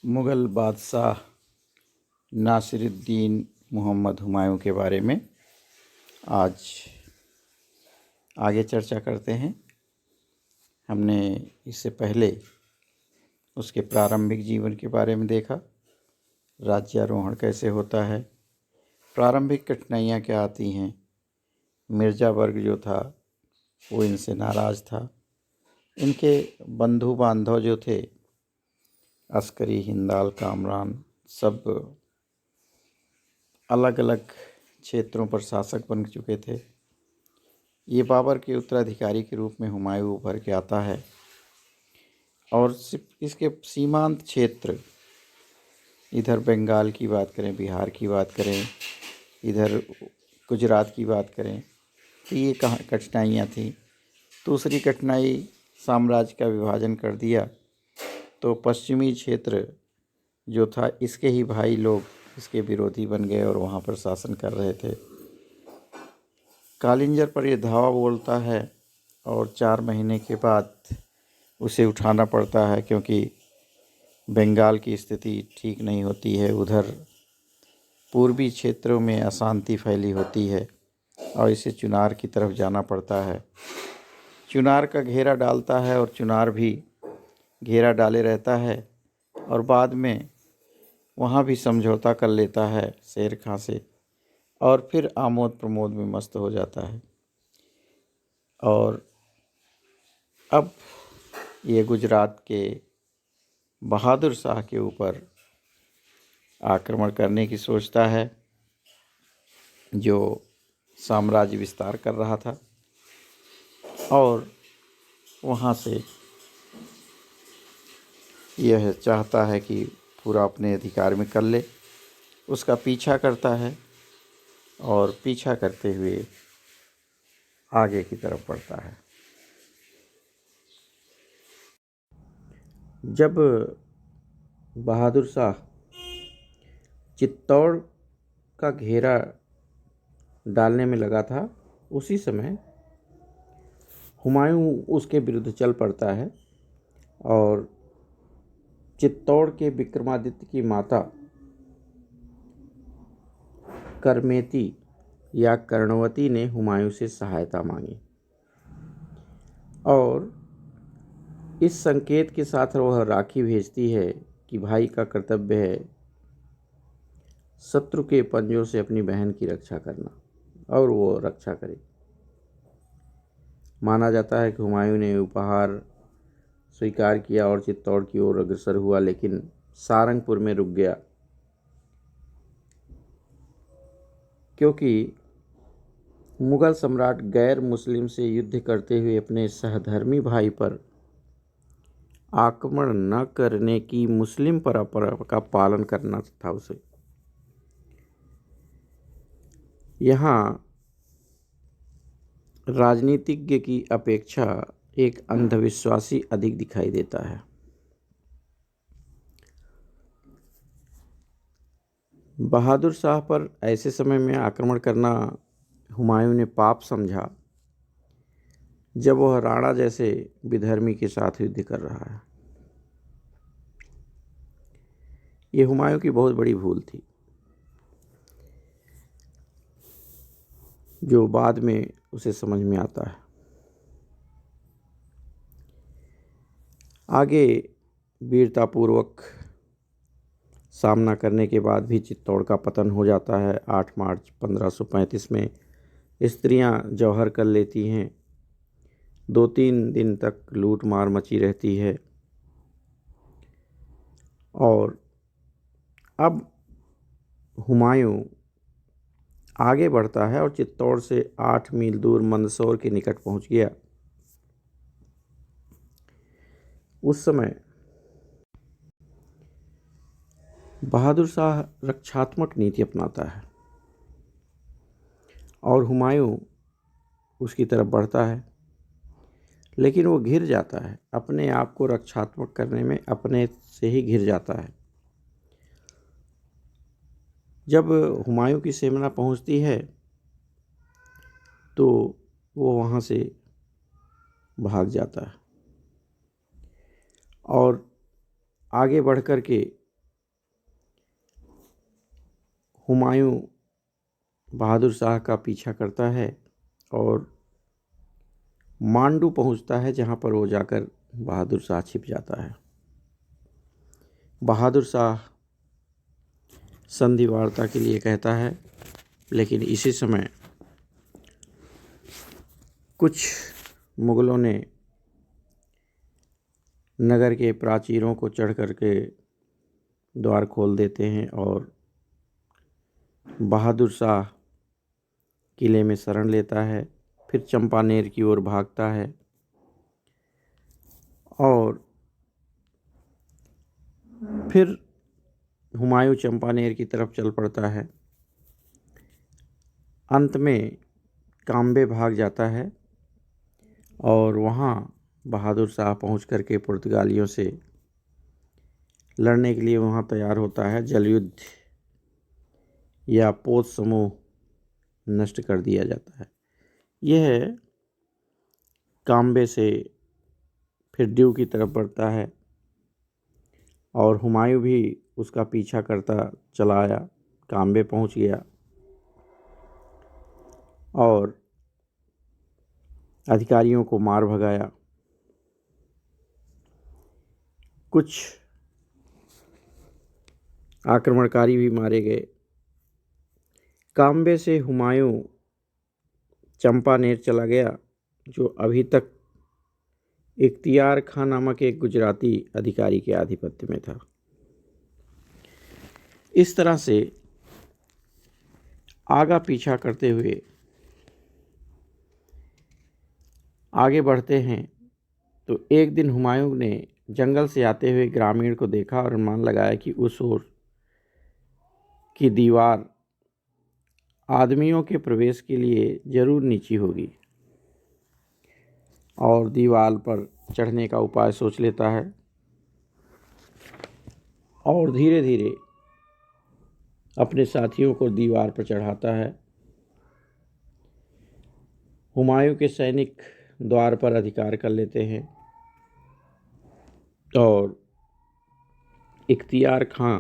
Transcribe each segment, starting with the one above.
मुग़ल बादशाह नासिरुद्दीन मोहम्मद हुमायूं के बारे में आज आगे चर्चा करते हैं। हमने इससे पहले उसके प्रारंभिक जीवन के बारे में देखा, राज्यारोहण कैसे होता है, प्रारंभिक कठिनाइयाँ क्या आती हैं, मिर्ज़ा वर्ग जो था वो इनसे नाराज़ था, इनके बंधु बांधव जो थे अस्करी, हिंदाल, कामरान सब अलग अलग क्षेत्रों पर शासक बन चुके थे। ये बाबर के उत्तराधिकारी के रूप में हुमायूं उभर के आता है और सिर्फ इसके सीमांत क्षेत्र, इधर बंगाल की बात करें, बिहार की बात करें, इधर गुजरात की बात करें, तो ये कहाँ कठिनाइयाँ थी। दूसरी कठिनाई, साम्राज्य का विभाजन कर दिया तो पश्चिमी क्षेत्र जो था इसके ही भाई लोग इसके विरोधी बन गए और वहाँ पर शासन कर रहे थे। कालिंजर पर ये धावा बोलता है और 4 महीने के बाद उसे उठाना पड़ता है क्योंकि बंगाल की स्थिति ठीक नहीं होती है, उधर पूर्वी क्षेत्रों में अशांति फैली होती है और इसे चुनार की तरफ जाना पड़ता है। चुनार का घेरा डालता है और चुनार भी घेरा डाले रहता है और बाद में वहाँ भी समझौता कर लेता है शेर खां से और फिर आमोद प्रमोद में मस्त हो जाता है। और अब ये गुजरात के बहादुर शाह के ऊपर आक्रमण करने की सोचता है, जो साम्राज्य विस्तार कर रहा था, और वहाँ से यह चाहता है कि पूरा अपने अधिकार में कर ले। उसका पीछा करता है और पीछा करते हुए आगे की तरफ बढ़ता है। जब बहादुर शाह चित्तौड़ का घेरा डालने में लगा था, उसी समय हुमायूं उसके विरुद्ध चल पड़ता है और चित्तौड़ के विक्रमादित्य की माता करमेती या कर्णवती ने हुमायूं से सहायता मांगी और इस संकेत के साथ वह राखी भेजती है कि भाई का कर्तव्य है शत्रु के पंजों से अपनी बहन की रक्षा करना, और वो रक्षा करे। माना जाता है कि हुमायूं ने उपहार स्वीकार किया और चित्तौड़ की ओर अग्रसर हुआ, लेकिन सारंगपुर में रुक गया क्योंकि मुगल सम्राट गैर मुस्लिम से युद्ध करते हुए अपने सहधर्मी भाई पर आक्रमण न करने की मुस्लिम परंपरा का पालन करना था उसे। यहाँ राजनीतिज्ञ की अपेक्षा एक अंधविश्वासी अधिक दिखाई देता है। बहादुर शाह पर ऐसे समय में आक्रमण करना हुमायूं ने पाप समझा जब वह राणा जैसे विधर्मी के साथ युद्ध कर रहा है। ये हुमायूं की बहुत बड़ी भूल थी, जो बाद में उसे समझ में आता है। आगे वीरतापूर्वक सामना करने के बाद भी चित्तौड़ का पतन हो जाता है। 8 मार्च 1535 में स्त्रियां जौहर कर लेती हैं। 2-3 दिन तक लूट मार मची रहती है और अब हुमायूं आगे बढ़ता है और चित्तौड़ से 8 मील दूर मंदसौर के निकट पहुंच गया। उस समय बहादुर शाह रक्षात्मक नीति अपनाता है और हुमायूं उसकी तरफ बढ़ता है, लेकिन वो घिर जाता है। अपने आप को रक्षात्मक करने में अपने से ही घिर जाता है। जब हुमायूं की सेना पहुंचती है तो वो वहाँ से भाग जाता है और आगे बढ़ कर के हुमायूं बहादुर शाह का पीछा करता है और मांडू पहुंचता है, जहां पर वो जाकर बहादुर शाह छिप जाता है। बहादुर शाह संधि वार्ता के लिए कहता है, लेकिन इसी समय कुछ मुगलों ने नगर के प्राचीरों को चढ़ करके द्वार खोल देते हैं और बहादुर शाह किले में शरण लेता है। फिर चंपानेर की ओर भागता है और फिर हुमायूं चंपानेर की तरफ चल पड़ता है। अंत में काम्बे भाग जाता है और वहाँ बहादुर शाह पहुँच करके पुर्तगालियों से लड़ने के लिए वहाँ तैयार होता है। जलयुद्ध या पोत समूह नष्ट कर दिया जाता है। यह काम्बे से फिर ड्यू की तरफ बढ़ता है और हुमायूं भी उसका पीछा करता चला आया, काम्बे पहुँच गया और अधिकारियों को मार भगाया। कुछ आक्रमणकारी भी मारे गए। काम्बे से हुमायूं चंपानेर चला गया, जो अभी तक इख्तियार खां नामक एक गुजराती अधिकारी के आधिपत्य में था। इस तरह से आगा पीछा करते हुए आगे बढ़ते हैं तो एक दिन हुमायूं ने जंगल से आते हुए ग्रामीण को देखा और अनुमान लगाया कि उस ओर की दीवार आदमियों के प्रवेश के लिए जरूर नीची होगी और दीवार पर चढ़ने का उपाय सोच लेता है और धीरे धीरे अपने साथियों को दीवार पर चढ़ाता है। हुमायूं के सैनिक द्वार पर अधिकार कर लेते हैं और इख्तियार खां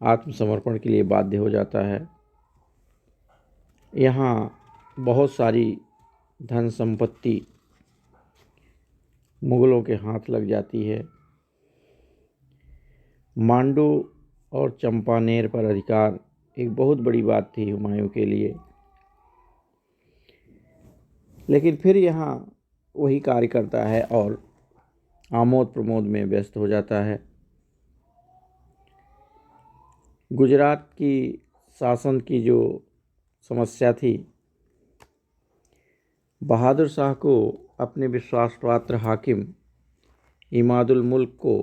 आत्मसमर्पण के लिए बाध्य हो जाता है। यहाँ बहुत सारी धन संपत्ति मुगलों के हाथ लग जाती है। मांडू और चंपानेर पर अधिकार एक बहुत बड़ी बात थी हुमायूं के लिए, लेकिन फिर यहाँ वही कार्य करता है और आमोद प्रमोद में व्यस्त हो जाता है। गुजरात की शासन की जो समस्या थी, बहादुर शाह को अपने विश्वासपात्र हाकिम इमादुल मुल्क को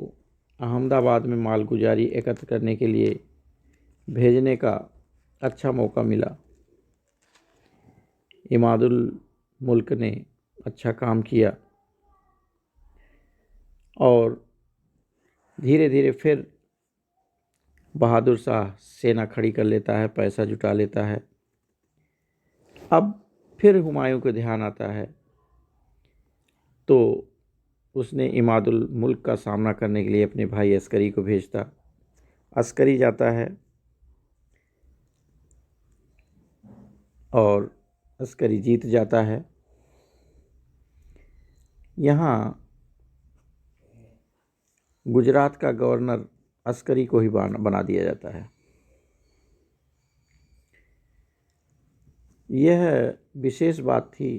अहमदाबाद में मालगुजारी एकत्र करने के लिए भेजने का अच्छा मौका मिला। इमादुल मुल्क ने अच्छा काम किया और धीरे धीरे फिर बहादुर शाह सेना खड़ी कर लेता है, पैसा जुटा लेता है। अब फिर हुमायूं को ध्यान आता है तो उसने इमादुल मुल्क का सामना करने के लिए अपने भाई अस्करी को भेजता। अस्करी जाता है और अस्करी जीत जाता है। यहाँ गुजरात का गवर्नर अस्करी को ही बना दिया जाता है। यह विशेष बात थी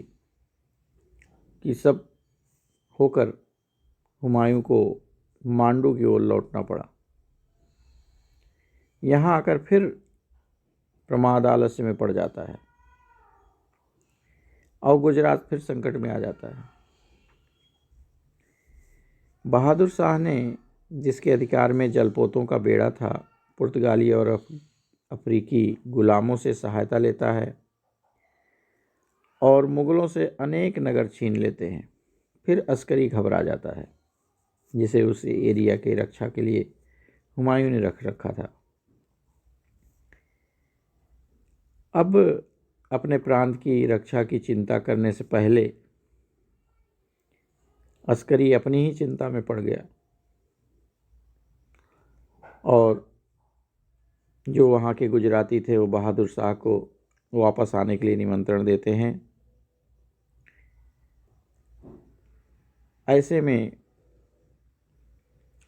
कि सब होकर हुमायूं को मांडू की ओर लौटना पड़ा। यहाँ आकर फिर प्रमाद आलस्य में पड़ जाता है और गुजरात फिर संकट में आ जाता है। बहादुर शाह ने, जिसके अधिकार में जलपोतों का बेड़ा था, पुर्तगाली और अफ्रीकी गुलामों से सहायता लेता है और मुगलों से अनेक नगर छीन लेते हैं। फिर अस्करी घबरा जाता है, जिसे उस एरिया की रक्षा के लिए हुमायूं ने रख रखा था। अब अपने प्रांत की रक्षा की चिंता करने से पहले अस्करी अपनी ही चिंता में पड़ गया और जो वहाँ के गुजराती थे वो बहादुर शाह को वापस आने के लिए निमंत्रण देते हैं। ऐसे में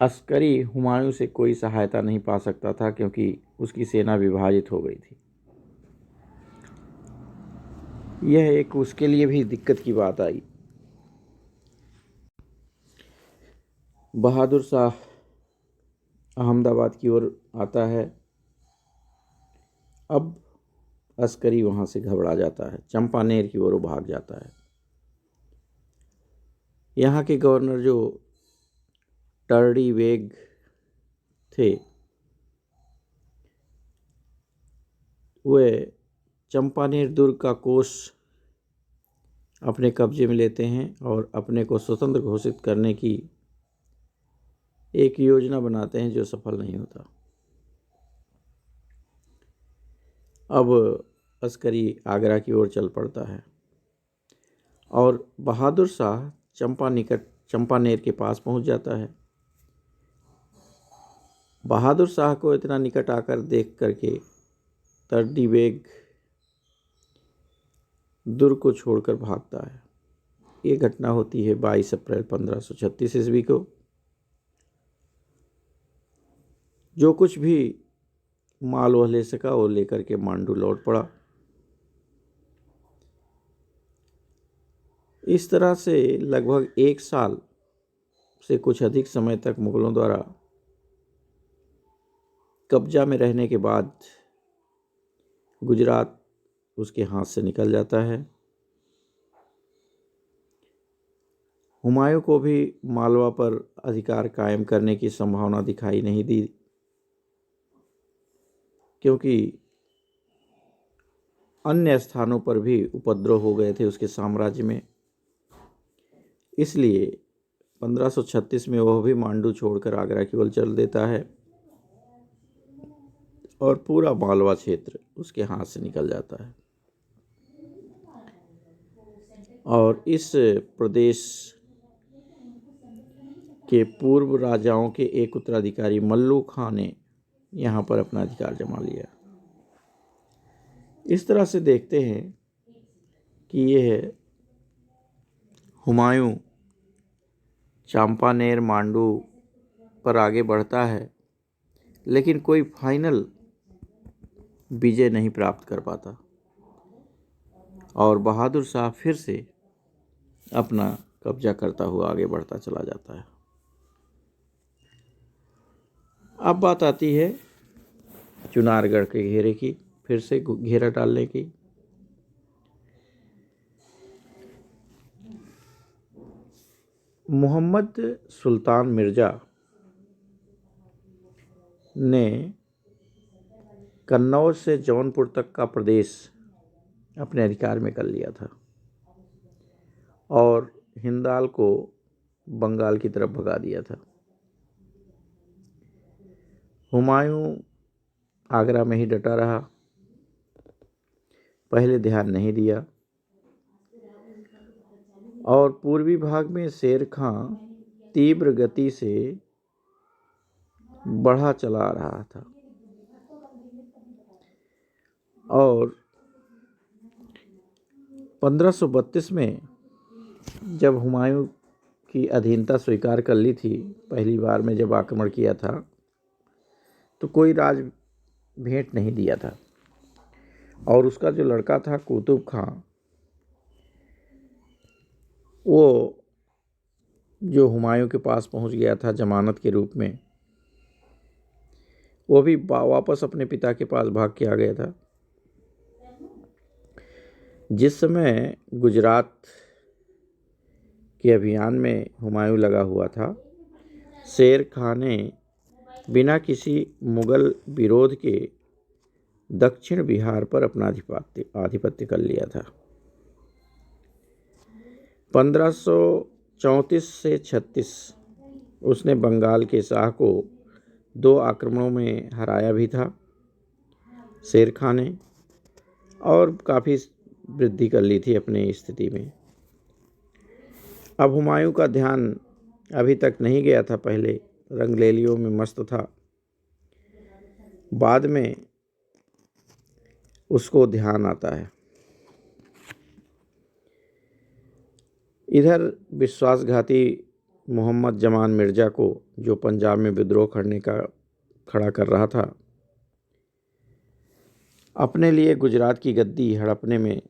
अस्करी हुमायूं से कोई सहायता नहीं पा सकता था क्योंकि उसकी सेना विभाजित हो गई थी। यह एक उसके लिए भी दिक्कत की बात आई। बहादुर शाह अहमदाबाद की ओर आता है। अब अस्करी वहाँ से घबरा जाता है, चंपानेर की ओर वो भाग जाता है। यहाँ के गवर्नर जो टर्डी वेग थे वे चंपानेर दुर्ग का कोष अपने कब्जे में लेते हैं और अपने को स्वतंत्र घोषित करने की एक योजना बनाते हैं जो सफल नहीं होता। अब अस्करी आगरा की ओर चल पड़ता है और बहादुर शाह चंपानेर के पास पहुंच जाता है। बहादुर शाह को इतना निकट आकर देख करके टर्डी बेग दुर्ग को छोड़कर भागता है। ये घटना होती है 22 अप्रैल 1536 ईस्वी को। जो कुछ भी माल वह ले सका वो लेकर के मांडू लौट पड़ा। इस तरह से लगभग 1 साल से कुछ अधिक समय तक मुगलों द्वारा कब्जा में रहने के बाद गुजरात उसके हाथ से निकल जाता है। हुमायूं को भी मालवा पर अधिकार कायम करने की संभावना दिखाई नहीं दी क्योंकि अन्य स्थानों पर भी उपद्रव हो गए थे उसके साम्राज्य में। इसलिए 1536 में वह भी मांडू छोड़कर आगरा की ओर चल देता है और पूरा मालवा क्षेत्र उसके हाथ से निकल जाता है। और इस प्रदेश के पूर्व राजाओं के एक उत्तराधिकारी मल्लू खां ने यहाँ पर अपना अधिकार जमा लिया। इस तरह से देखते हैं कि यह हुमायूं चंपानेर मांडू पर आगे बढ़ता है लेकिन कोई फाइनल विजय नहीं प्राप्त कर पाता और बहादुर शाह फिर से अपना कब्जा करता हुआ आगे बढ़ता चला जाता है। अब बात आती है चुनारगढ़ के घेरे की, फिर से घेरा डालने की। मोहम्मद सुल्तान मिर्ज़ा ने कन्नौज से जौनपुर तक का प्रदेश अपने अधिकार में कर लिया था और हिंदाल को बंगाल की तरफ भगा दिया था। हुमायूं आगरा में ही डटा रहा, पहले ध्यान नहीं दिया और पूर्वी भाग में शेर खां तीव्र गति से बढ़ा चला रहा था और 1532 में जब हुमायूं की अधीनता स्वीकार कर ली थी, पहली बार में जब आक्रमण किया था तो कोई राज भेंट नहीं दिया था और उसका जो लड़का था कुतुब खां, वो जो हुमायूं के पास पहुंच गया था जमानत के रूप में, वो भी वापस अपने पिता के पास भाग के आ गया था। जिस समय गुजरात के अभियान में हुमायूं लगा हुआ था, शेर खां ने बिना किसी मुगल विरोध के दक्षिण बिहार पर अपना आधिपत्य कर लिया था। 1534 से 36 उसने बंगाल के शाह को 2 आक्रमणों में हराया भी था शेर खां ने और काफ़ी वृद्धि कर ली थी अपनी स्थिति में। अब हुमायूं का ध्यान अभी तक नहीं गया था, पहले रंगलेलियों में मस्त था बाद में उसको ध्यान आता है। इधर विश्वासघाती मोहम्मद जमान मिर्ज़ा को, जो पंजाब में विद्रोह खड़ा कर रहा था, अपने लिए गुजरात की गद्दी हड़पने में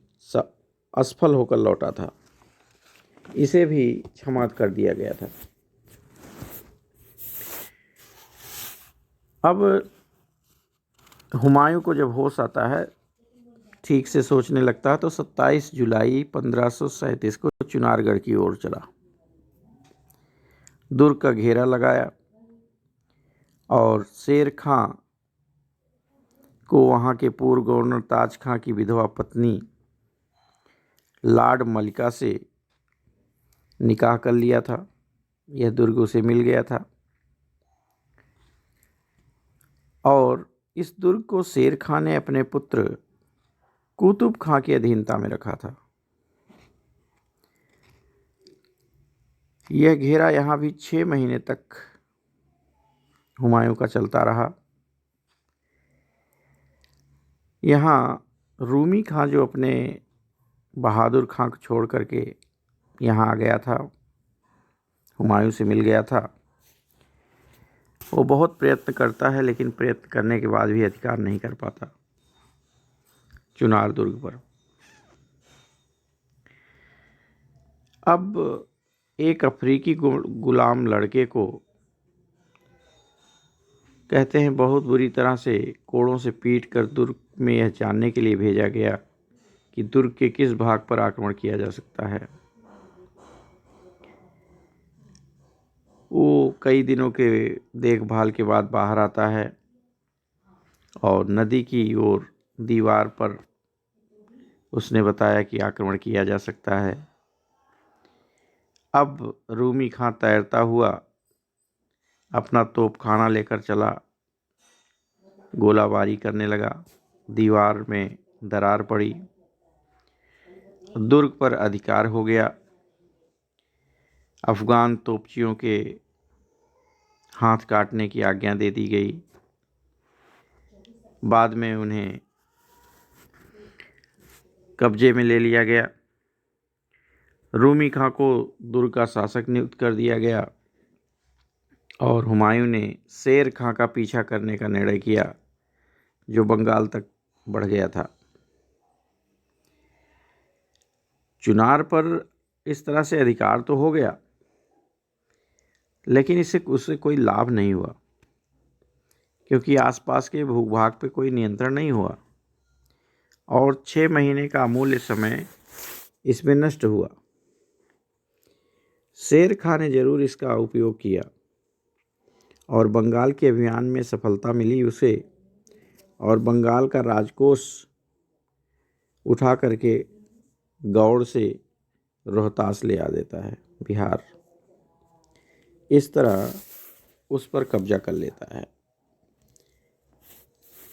असफल होकर लौटा था, इसे भी क्षमा कर दिया गया था। अब हुमायूं को जब होश आता है, ठीक से सोचने लगता है, तो 27 जुलाई 1537 को चुनारगढ़ की ओर चला। दुर्ग का घेरा लगाया और शेर खां को वहाँ के पूर्व गवर्नर ताज खां की विधवा पत्नी लाड मलिका से निकाह कर लिया था। यह दुर्ग उसे मिल गया था और इस दुर्ग को शेर खां ने अपने पुत्र कुतुब खां की अधीनता में रखा था। यह घेरा यहाँ भी 6 महीने तक हुमायूं का चलता रहा। यहाँ रूमी खां, जो अपने बहादुर खां को छोड़ करके यहाँ आ गया था, हुमायूं से मिल गया था, वो बहुत प्रयत्न करता है, लेकिन प्रयत्न करने के बाद भी अधिकार नहीं कर पाता चुनार दुर्ग पर। अब एक अफ्रीकी गुलाम लड़के को, कहते हैं, बहुत बुरी तरह से कोड़ों से पीट कर दुर्ग में यह जानने के लिए भेजा गया कि दुर्ग के किस भाग पर आक्रमण किया जा सकता है। वो कई दिनों के देखभाल के बाद बाहर आता है और नदी की ओर दीवार पर उसने बताया कि आक्रमण किया जा सकता है। अब रूमी खां तैरता हुआ अपना तोपखाना लेकर चला, गोलाबारी करने लगा। दीवार में दरार पड़ी, दुर्ग पर अधिकार हो गया। अफगान तोपचियों के हाथ काटने की आज्ञा दे दी गई। बाद में उन्हें कब्जे में ले लिया गया। रूमी खां को दुर्ग का शासक नियुक्त कर दिया गया और हुमायूं ने शेर खां का पीछा करने का निर्णय किया, जो बंगाल तक बढ़ गया था। चुनार पर इस तरह से अधिकार तो हो गया, लेकिन उससे कोई लाभ नहीं हुआ, क्योंकि आसपास के भूभाग पे कोई नियंत्रण नहीं हुआ और 6 महीने का अमूल्य समय इसमें नष्ट हुआ। शेर खां ने जरूर इसका उपयोग किया और बंगाल के अभियान में सफलता मिली उसे, और बंगाल का राजकोष उठा करके गौड़ से रोहतास ले आ देता है, बिहार। इस तरह उस पर कब्जा कर लेता है।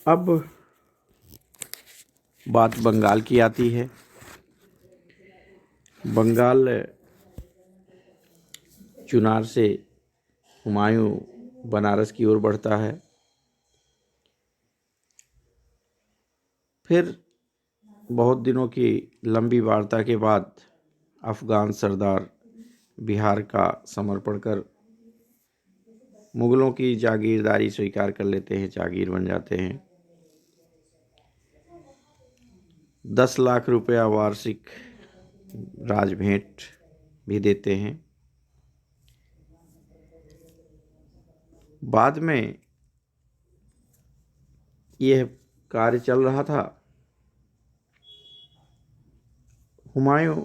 अब बात बंगाल की आती है। बंगाल चुनार से हुमायूं बनारस की ओर बढ़ता है। फिर बहुत दिनों की लंबी वार्ता के बाद अफगान सरदार बिहार का समर्पण कर मुगलों की जागीरदारी स्वीकार कर लेते हैं, जागीर बन जाते हैं। 10 लाख रुपया वार्षिक राज भेंट भी देते हैं। बाद में यह कार्य चल रहा था। हुमायूं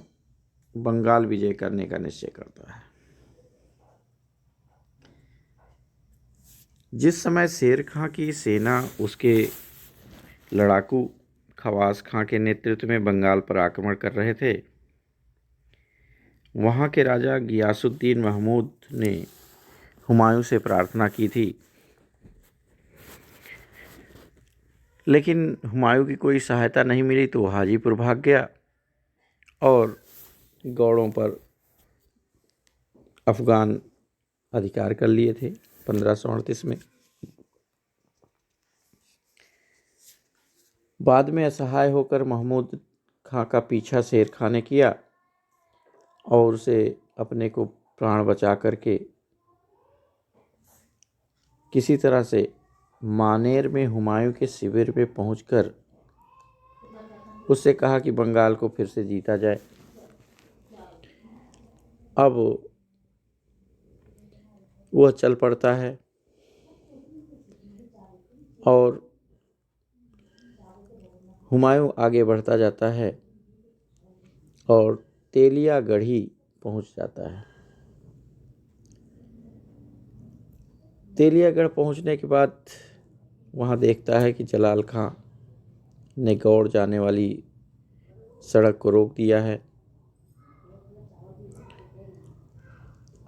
बंगाल विजय करने का निश्चय करता है। जिस समय शेर खां की सेना उसके लड़ाकू खवास खां के नेतृत्व में बंगाल पर आक्रमण कर रहे थे, वहाँ के राजा गियासुद्दीन महमूद ने हुमायूं से प्रार्थना की थी, लेकिन हुमायूं की कोई सहायता नहीं मिली, तो हाजीपुर भाग गया और गौड़ों पर अफगान अधिकार कर लिए थे 1538 में। बाद में असहाय होकर महमूद खां का पीछा शेर खां ने किया और उसे अपने को प्राण बचा करके किसी तरह से मानेर में हुमायूं के शिविर में पहुंचकर उससे कहा कि बंगाल को फिर से जीता जाए। अब वह चल पड़ता है और हुमायूं आगे बढ़ता जाता है और तेलियागढ़ी पहुंच जाता है। तेलियागढ़ पहुंचने के बाद वहां देखता है कि जलाल खां ने गौड़ जाने वाली सड़क को रोक दिया है।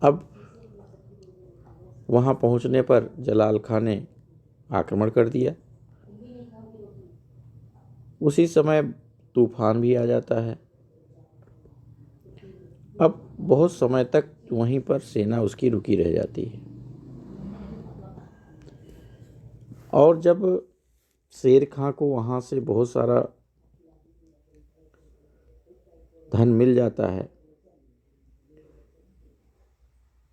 अब वहां पहुंचने पर जलाल खां ने आक्रमण कर दिया। उसी समय तूफान भी आ जाता है। अब बहुत समय तक वहीं पर सेना उसकी रुकी रह जाती है और जब शेर खां को वहां से बहुत सारा धन मिल जाता है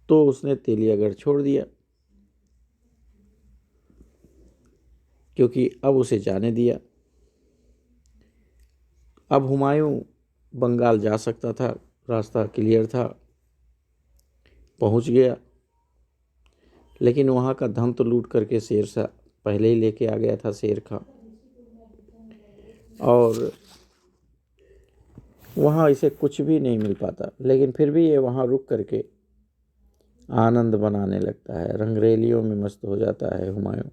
तो उसने तेलियागढ़ छोड़ दिया, क्योंकि अब उसे जाने दिया। अब हुमायूं बंगाल जा सकता था, रास्ता क्लियर था, पहुंच गया। लेकिन वहां का धन तो लूट करके शेर शाह पहले ही लेके आ गया था शेर खां, और वहाँ इसे कुछ भी नहीं मिल पाता। लेकिन फिर भी ये वहाँ रुक करके आनंद बनाने लगता है, रंगरेलियों में मस्त हो जाता है हुमायूं।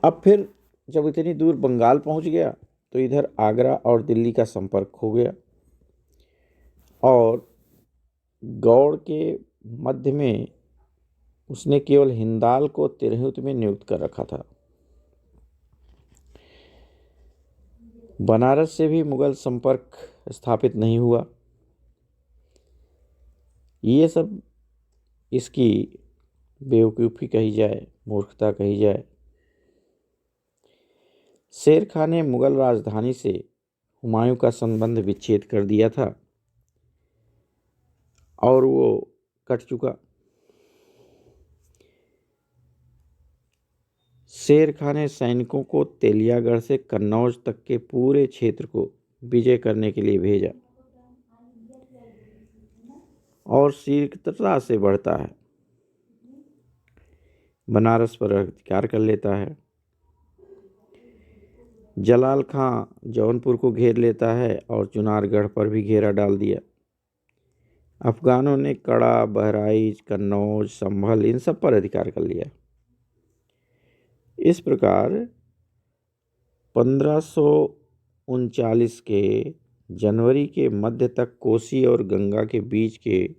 अब फिर जब इतनी दूर बंगाल पहुँच गया तो इधर आगरा और दिल्ली का संपर्क हो गया और गौड़ के मध्य में उसने केवल हिंदाल को तिरहुत में नियुक्त कर रखा था। बनारस से भी मुगल संपर्क स्थापित नहीं हुआ। ये सब इसकी बेवकूफ़ी कही जाए, मूर्खता कही जाए। शेर खां ने मुगल राजधानी से हुमायूं का संबंध विच्छेद कर दिया था और वो कट चुका। शेर खां ने सैनिकों को तेलियागढ़ से कन्नौज तक के पूरे क्षेत्र को विजय करने के लिए भेजा और शीघ्रता से बढ़ता है, बनारस पर अधिकार कर लेता है। जलाल खां जौनपुर को घेर लेता है और चुनारगढ़ पर भी घेरा डाल दिया। अफगानों ने कड़ा, बहराइच, कन्नौज, संभल इन सब पर अधिकार कर लिया। इस प्रकार 1539 के जनवरी के मध्य तक कोसी और गंगा के बीच के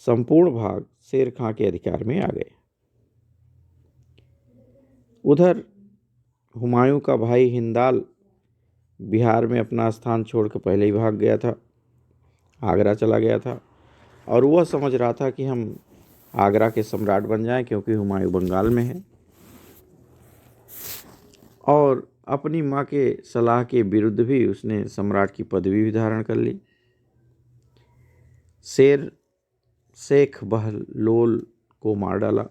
संपूर्ण भाग शेर खां के अधिकार में आ गए। उधर हुमायूं का भाई हिंदाल बिहार में अपना स्थान छोड़कर पहले ही भाग गया था, आगरा चला गया था और वह समझ रहा था कि हम आगरा के सम्राट बन जाएं, क्योंकि हुमायूं बंगाल में है। और अपनी माँ के सलाह के विरुद्ध भी उसने सम्राट की पदवी भी धारण कर ली। शेख बहलोल को मार डाला,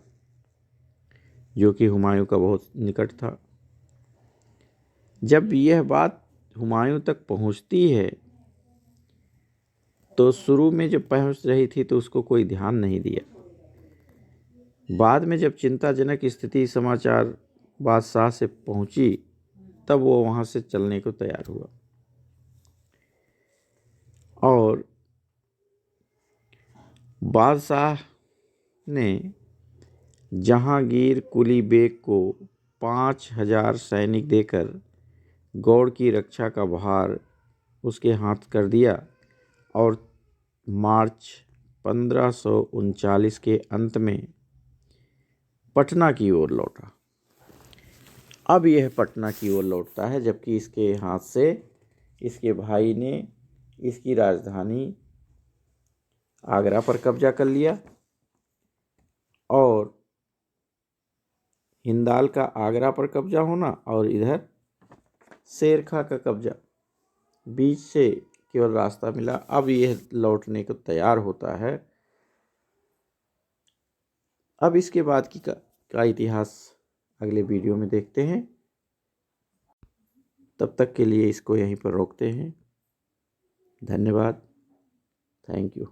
जो कि हुमायूं का बहुत निकट था। जब यह बात हुमायूं तक पहुंचती है तो शुरू में जब पहुंच रही थी तो उसको कोई ध्यान नहीं दिया। बाद में जब चिंताजनक स्थिति समाचार बादशाह से पहुंची तब वो वहाँ से चलने को तैयार हुआ और बादशाह ने जहांगीर कुली बेग को 5000 सैनिक देकर गौड़ की रक्षा का भार उसके हाथ कर दिया और मार्च 1539 के अंत में पटना की ओर लौटा। अब यह पटना की ओर लौटता है, जबकि इसके हाथ से इसके भाई ने इसकी राजधानी आगरा पर कब्जा कर लिया और हिंदाल का आगरा पर कब्जा होना और इधर शेर खां का कब्जा, बीच से केवल रास्ता मिला। अब यह लौटने को तैयार होता है। अब इसके बाद का इतिहास अगले वीडियो में देखते हैं। तब तक के लिए इसको यहीं पर रोकते हैं। धन्यवाद। Thank you.